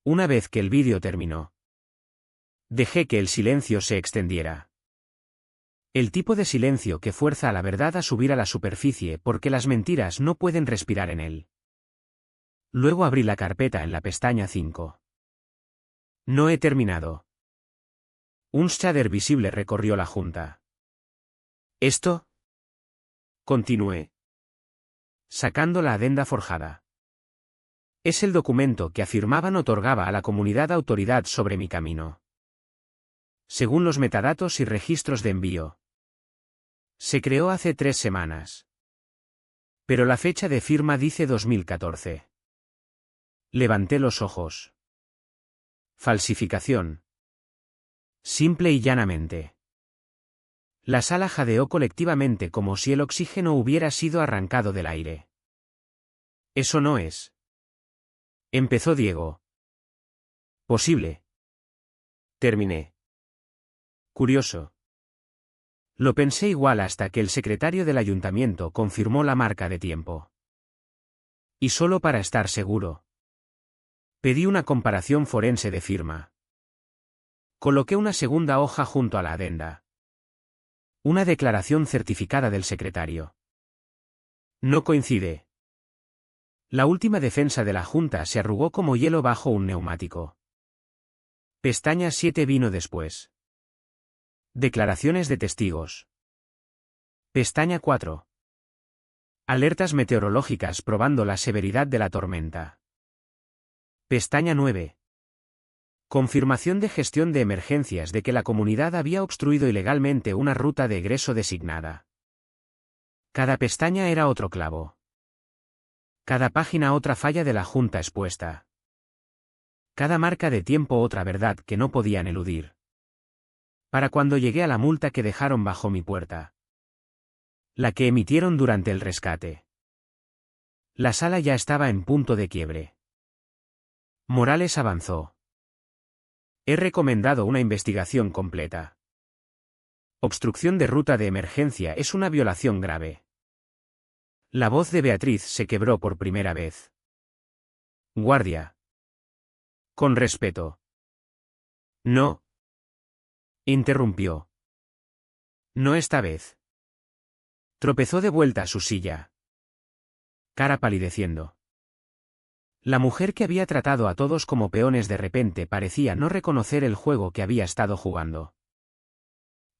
Speaker 1: Una vez que el vídeo terminó, dejé que el silencio se extendiera. El tipo de silencio que fuerza a la verdad a subir a la superficie porque las mentiras no pueden respirar en él. Luego abrí la carpeta en la pestaña 5. No he terminado. Un shader visible recorrió la junta. ¿Esto? Continué. Sacando la adenda forjada. Es el documento que afirmaban otorgaba a la comunidad autoridad sobre mi camino. Según los metadatos y registros de envío. Se creó hace 3 semanas. Pero la fecha de firma dice 2014. Levanté los ojos. Falsificación. Simple y llanamente. La sala jadeó colectivamente como si el oxígeno hubiera sido arrancado del aire. Eso no es. Empezó Diego. Posible. Terminé. Curioso. Lo pensé igual hasta que el secretario del ayuntamiento confirmó la marca de tiempo. Y solo para estar seguro. Pedí una comparación forense de firma. Coloqué una segunda hoja junto a la adenda. Una declaración certificada del secretario. No coincide. La última defensa de la Junta se arrugó como hielo bajo un neumático. Pestaña 7 vino después. Declaraciones de testigos. Pestaña 4. Alertas meteorológicas probando la severidad de la tormenta. Pestaña 9. Confirmación de gestión de emergencias de que la comunidad había obstruido ilegalmente una ruta de egreso designada. Cada pestaña era otro clavo. Cada página otra falla de la Junta expuesta. Cada marca de tiempo otra verdad que no podían eludir. Para cuando llegué a la multa que dejaron bajo mi puerta. La que emitieron durante el rescate. La sala ya estaba en punto de quiebre. Morales avanzó. He recomendado una investigación completa. Obstrucción de ruta de emergencia es una violación grave. La voz de Beatriz se quebró por primera vez. Guardia. Con respeto. No. Interrumpió. No esta vez. Tropezó de vuelta a su silla. Cara palideciendo. La mujer que había tratado a todos como peones de repente parecía no reconocer el juego que había estado jugando.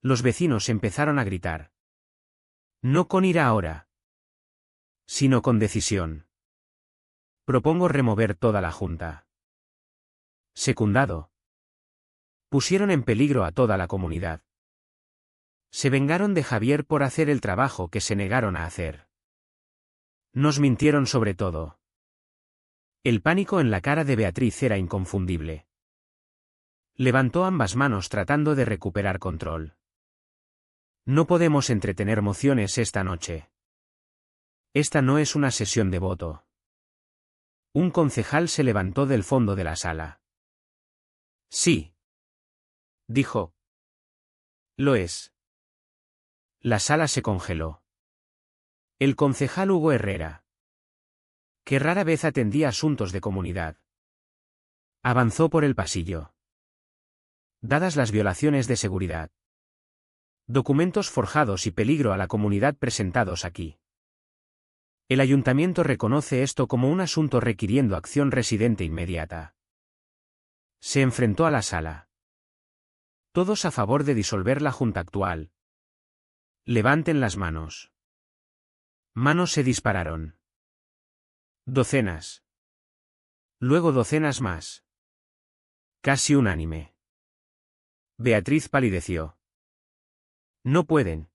Speaker 1: Los vecinos empezaron a gritar. No con ira ahora, sino con decisión. Propongo remover toda la junta. Secundado. Pusieron en peligro a toda la comunidad. Se vengaron de Javier por hacer el trabajo que se negaron a hacer. Nos mintieron sobre todo. El pánico en la cara de Beatriz era inconfundible. Levantó ambas manos tratando de recuperar control. No podemos entretener mociones esta noche. Esta no es una sesión de voto. Un concejal se levantó del fondo de la sala. Sí. Dijo. Lo es. La sala se congeló. El concejal Hugo Herrera, que rara vez atendía asuntos de comunidad, avanzó por el pasillo. Dadas las violaciones de seguridad, documentos forjados y peligro a la comunidad presentados aquí, el ayuntamiento reconoce esto como un asunto requiriendo acción residente inmediata. Se enfrentó a la sala. Todos a favor de disolver la junta actual. Levanten las manos. Manos se dispararon. Docenas. Luego docenas más. Casi unánime. Beatriz palideció. No pueden.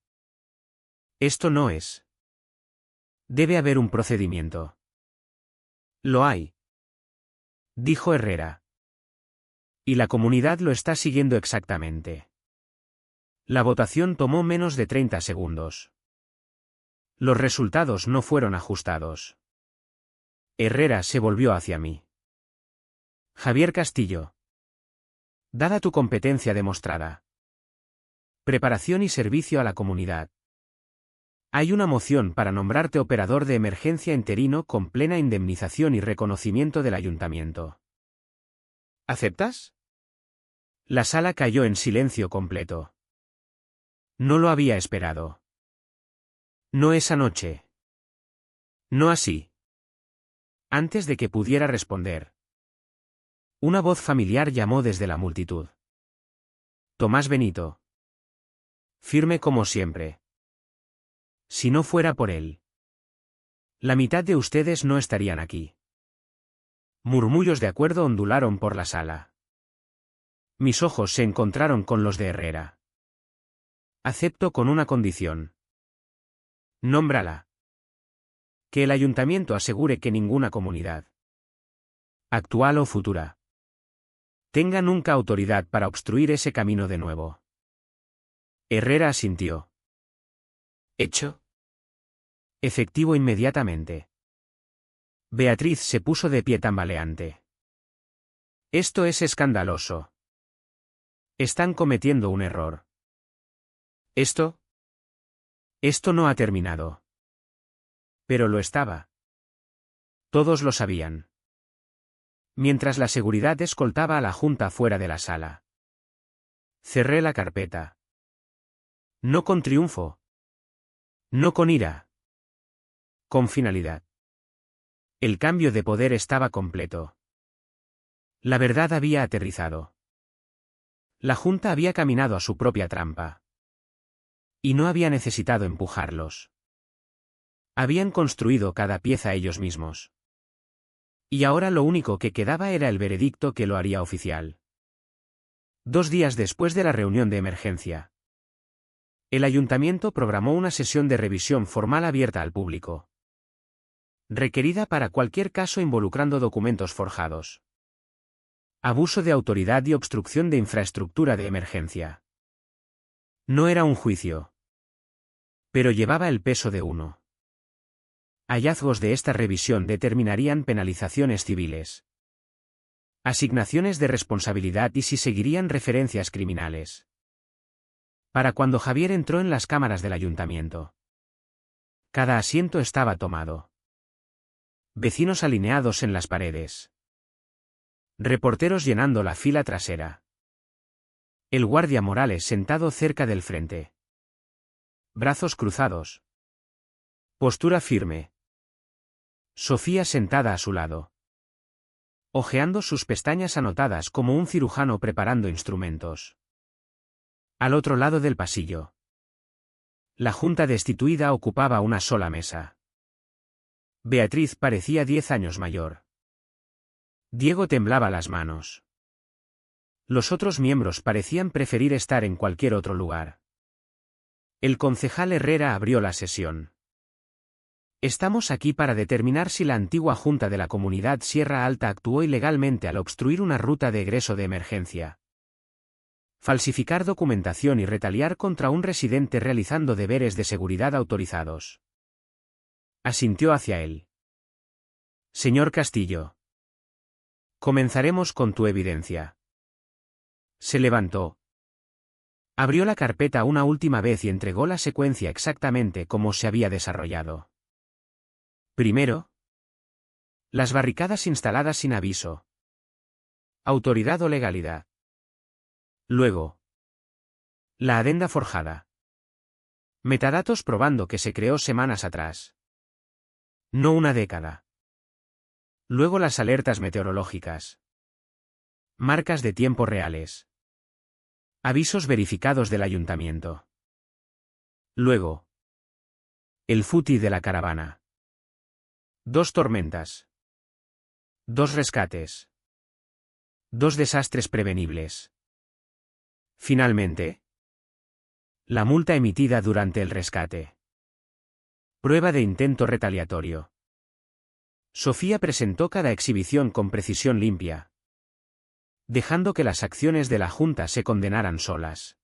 Speaker 1: Esto no es. Debe haber un procedimiento. Lo hay. Dijo Herrera. Y la comunidad lo está siguiendo exactamente. La votación tomó menos de 30 segundos. Los resultados no fueron ajustados. Herrera se volvió hacia mí. Javier Castillo. Dada tu competencia demostrada. Preparación y servicio a la comunidad. Hay una moción para nombrarte operador de emergencia interino con plena indemnización y reconocimiento del ayuntamiento. ¿Aceptas? La sala cayó en silencio completo. No lo había esperado. No esa noche. No así. Antes de que pudiera responder, una voz familiar llamó desde la multitud. Tomás Benito. Firme como siempre. Si no fuera por él, la mitad de ustedes no estarían aquí. Murmullos de acuerdo ondularon por la sala. Mis ojos se encontraron con los de Herrera. Acepto con una condición. Nómbrala. Que el ayuntamiento asegure que ninguna comunidad, actual o futura, tenga nunca autoridad para obstruir ese camino de nuevo. Herrera asintió. ¿Hecho? Efectivo inmediatamente. Beatriz se puso de pie tambaleante. Esto es escandaloso. Están cometiendo un error. ¿Esto? Esto no ha terminado. Pero lo estaba. Todos lo sabían. Mientras la seguridad escoltaba a la junta fuera de la sala. Cerré la carpeta. No con triunfo. No con ira. Con finalidad. El cambio de poder estaba completo. La verdad había aterrizado. La junta había caminado a su propia trampa. Y no había necesitado empujarlos. Habían construido cada pieza ellos mismos. Y ahora lo único que quedaba era el veredicto que lo haría oficial. 2 días después de la reunión de emergencia, el ayuntamiento programó una sesión de revisión formal abierta al público, requerida para cualquier caso involucrando documentos forjados, abuso de autoridad y obstrucción de infraestructura de emergencia. No era un juicio, pero llevaba el peso de uno. Hallazgos de esta revisión determinarían penalizaciones civiles. Asignaciones de responsabilidad y si seguirían referencias criminales. Para cuando Javier entró en las cámaras del ayuntamiento. Cada asiento estaba tomado. Vecinos alineados en las paredes. Reporteros llenando la fila trasera. El guardia Morales sentado cerca del frente. Brazos cruzados. Postura firme. Sofía sentada a su lado. Hojeando sus pestañas anotadas como un cirujano preparando instrumentos. Al otro lado del pasillo. La junta destituida ocupaba una sola mesa. Beatriz parecía 10 años mayor. Diego temblaba las manos. Los otros miembros parecían preferir estar en cualquier otro lugar. El concejal Herrera abrió la sesión. Estamos aquí para determinar si la antigua Junta de la Comunidad Sierra Alta actuó ilegalmente al obstruir una ruta de egreso de emergencia. Falsificar documentación y retaliar contra un residente realizando deberes de seguridad autorizados. Asintió hacia él. Señor Castillo. Comenzaremos con tu evidencia. Se levantó. Abrió la carpeta una última vez y entregó la secuencia exactamente como se había desarrollado. Primero, las barricadas instaladas sin aviso. Autoridad o legalidad. Luego, la adenda forjada. Metadatos probando que se creó semanas atrás. No una década. Luego las alertas meteorológicas. Marcas de tiempo reales. Avisos verificados del ayuntamiento. Luego, el FUTI de la caravana. 2 tormentas. 2 rescates. 2 desastres prevenibles. Finalmente, la multa emitida durante el rescate. Prueba de intento retaliatorio. Sofía presentó cada exhibición con precisión limpia, dejando que las acciones de la Junta se condenaran solas.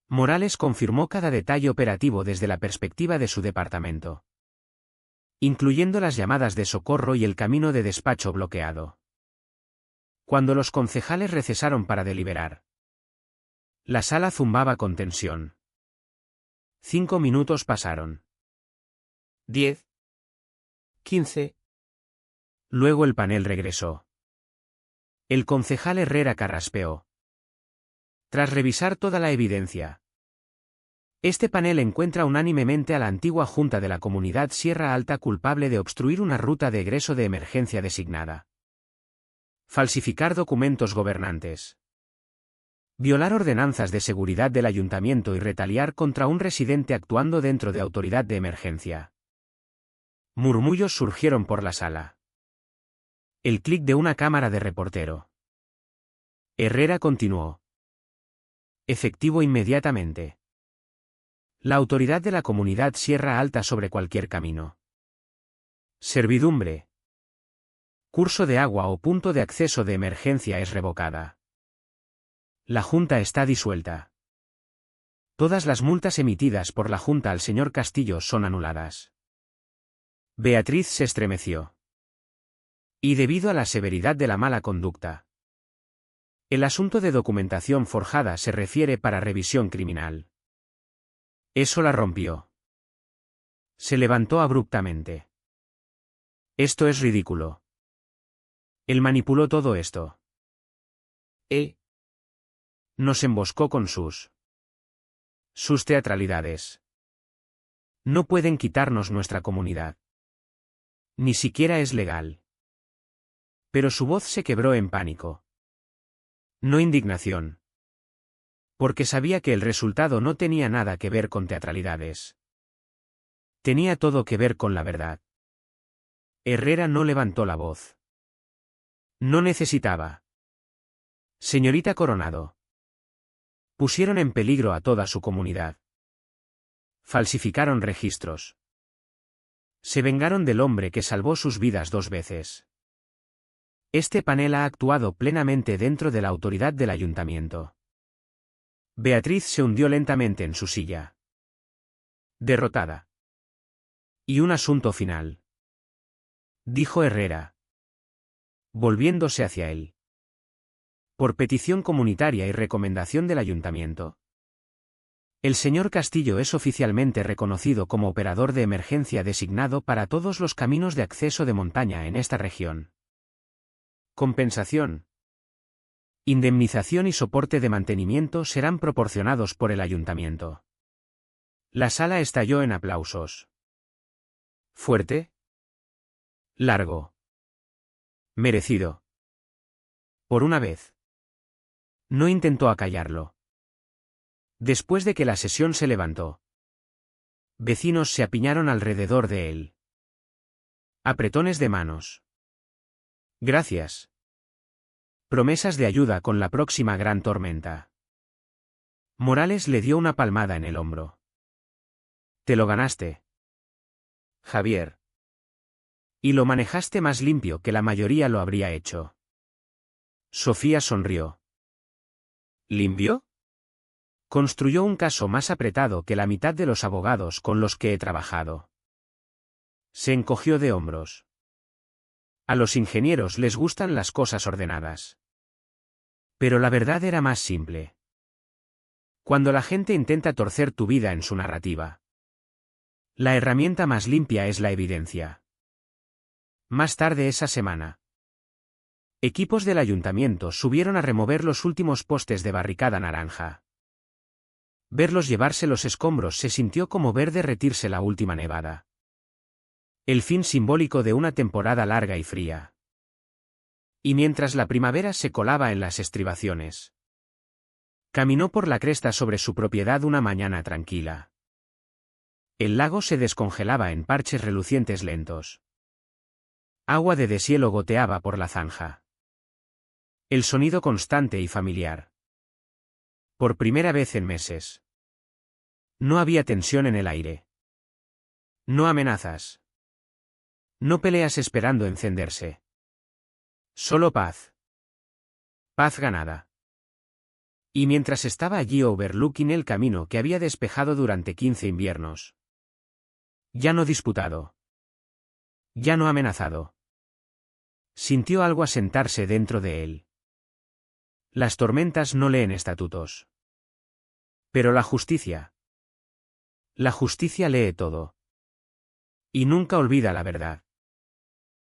Speaker 1: Morales confirmó cada detalle operativo desde la perspectiva de su departamento, incluyendo las llamadas de socorro y el camino de despacho bloqueado. Cuando los concejales recesaron para deliberar, la sala zumbaba con tensión. 5 minutos pasaron. 10. 15. Luego el panel regresó. El concejal Herrera carraspeó. Tras revisar toda la evidencia, este panel encuentra unánimemente a la antigua Junta de la Comunidad Sierra Alta culpable de obstruir una ruta de egreso de emergencia designada. Falsificar documentos gobernantes. Violar ordenanzas de seguridad del ayuntamiento y retaliar contra un residente actuando dentro de autoridad de emergencia. Murmullos surgieron por la sala. El clic de una cámara de reportero. Herrera continuó. Efectivo inmediatamente. La autoridad de la Comunidad Sierra Alta sobre cualquier camino. Servidumbre. Curso de agua o punto de acceso de emergencia es revocada. La Junta está disuelta. Todas las multas emitidas por la Junta al señor Castillo son anuladas. Beatriz se estremeció. Y debido a la severidad de la mala conducta. El asunto de documentación forjada se refiere para revisión criminal. Eso la rompió. Se levantó abruptamente. Esto es ridículo. Él manipuló todo esto. Nos emboscó con sus teatralidades. No pueden quitarnos nuestra comunidad. Ni siquiera es legal. Pero su voz se quebró en pánico. No indignación. Porque sabía que el resultado no tenía nada que ver con teatralidades. Tenía todo que ver con la verdad. Herrera no levantó la voz. No necesitaba. Señorita Coronado. Pusieron en peligro a toda su comunidad. Falsificaron registros. Se vengaron del hombre que salvó sus vidas 2 veces. Este panel ha actuado plenamente dentro de la autoridad del ayuntamiento. Beatriz se hundió lentamente en su silla. Derrotada. Y un asunto final. Dijo Herrera. volviéndose hacia él. Por petición comunitaria y recomendación del ayuntamiento. El señor Castillo es oficialmente reconocido como operador de emergencia designado para todos los caminos de acceso de montaña en esta región. Compensación. Indemnización y soporte de mantenimiento serán proporcionados por el ayuntamiento. La sala estalló en aplausos. Fuerte. Largo. Merecido. Por una vez. No intentó acallarlo. Después de que la sesión se levantó, vecinos se apiñaron alrededor de él. Apretones de manos. Gracias. Promesas de ayuda con la próxima gran tormenta. Morales le dio una palmada en el hombro. Te lo ganaste, Javier. Y lo manejaste más limpio que la mayoría lo habría hecho. Sofía sonrió. ¿Limpio? Construyó un caso más apretado que la mitad de los abogados con los que he trabajado. Se encogió de hombros. A los ingenieros les gustan las cosas ordenadas. Pero la verdad era más simple. Cuando la gente intenta torcer tu vida en su narrativa, la herramienta más limpia es la evidencia. Más tarde esa semana, equipos del ayuntamiento subieron a remover los últimos postes de barricada naranja. Verlos llevarse los escombros se sintió como ver derretirse la última nevada. El fin simbólico de una temporada larga y fría. Y mientras la primavera se colaba en las estribaciones, caminó por la cresta sobre su propiedad una mañana tranquila. El lago se descongelaba en parches relucientes lentos. Agua de deshielo goteaba por la zanja. El sonido constante y familiar. Por primera vez en meses. No había tensión en el aire. No amenazas. No peleas esperando encenderse. Solo paz. Paz ganada. Y mientras estaba allí overlooking el camino que había despejado durante 15 inviernos. Ya no disputado. Ya no amenazado. Sintió algo asentarse dentro de él. Las tormentas no leen estatutos. Pero la justicia. La justicia lee todo. Y nunca olvida la verdad.